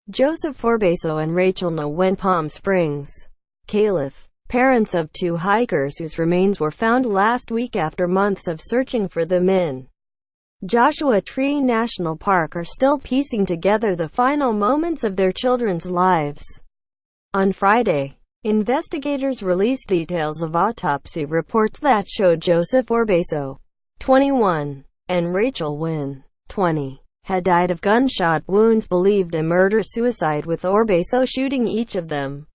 Joseph Orbeso and Rachel Nguyen, Palm Springs, Calif, parents of two hikers whose remains were found last week after months of searching for them in Joshua Tree National Park, are still piecing together the final moments of their children's lives. On Friday, investigators released details of autopsy reports that showed Joseph Orbeso, 21, and Rachel Nguyen, 20, had died of gunshot wounds believed a murder-suicide, with Orbeso shooting each of them.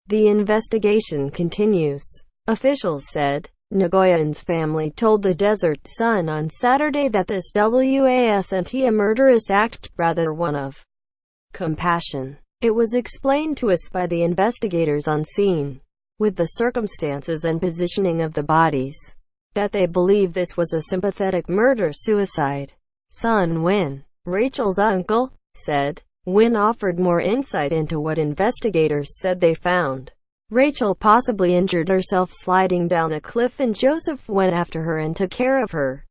The investigation continues, officials said. Nguyens' family told the Desert Sun on Saturday that this wasn't a murderous act, rather one of compassion. It was explained to us by the investigators on scene, with the circumstances and positioning of the bodies, that they believe this was a sympathetic murder-suicide. Son Nguyen, Rachel's uncle, said. Nguyen offered more insight into what investigators said they found. Rachel possibly injured herself sliding down a cliff, and Joseph went after her and took care of her.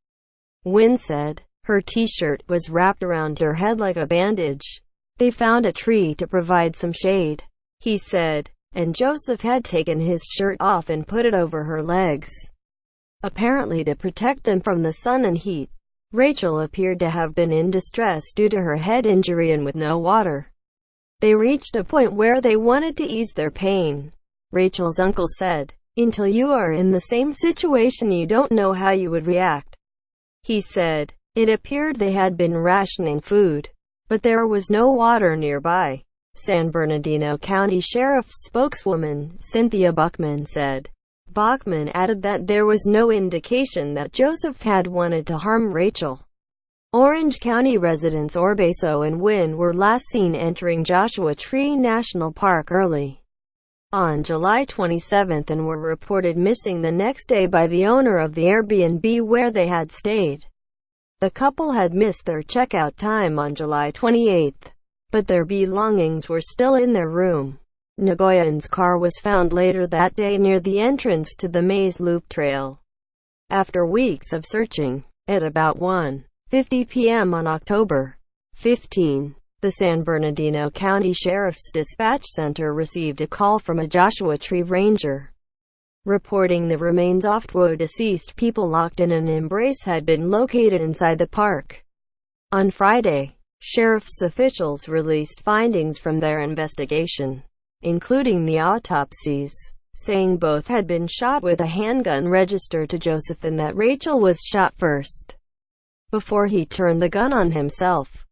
Nguyen said. Her t-shirt was wrapped around her head like a bandage. They found a tree to provide some shade, he said, and Joseph had taken his shirt off and put it over her legs, apparently to protect them from the sun and heat. Rachel appeared to have been in distress due to her head injury and with no water. They reached a point where they wanted to ease their pain, Rachel's uncle said. Until you are in the same situation, you don't know how you would react, he said. It appeared they had been rationing food, but there was no water nearby. San Bernardino County Sheriff's spokeswoman, Cynthia Buckman, said. Bachman added that there was no indication that Joseph had wanted to harm Rachel. Orange County residents Orbeso and Nguyen were last seen entering Joshua Tree National Park early on July 27 and were reported missing the next day by the owner of the Airbnb where they had stayed. The couple had missed their checkout time on July 28, but their belongings were still in their room. Nguyens' car was found later that day near the entrance to the Maze Loop Trail. After weeks of searching, at about 1:50 p.m. on October 15, the San Bernardino County Sheriff's Dispatch Center received a call from a Joshua Tree ranger, reporting the remains of two deceased people locked in an embrace had been located inside the park. On Friday, sheriff's officials released findings from their investigation, including the autopsies, saying both had been shot with a handgun registered to Joseph and that Rachel was shot first, before he turned the gun on himself.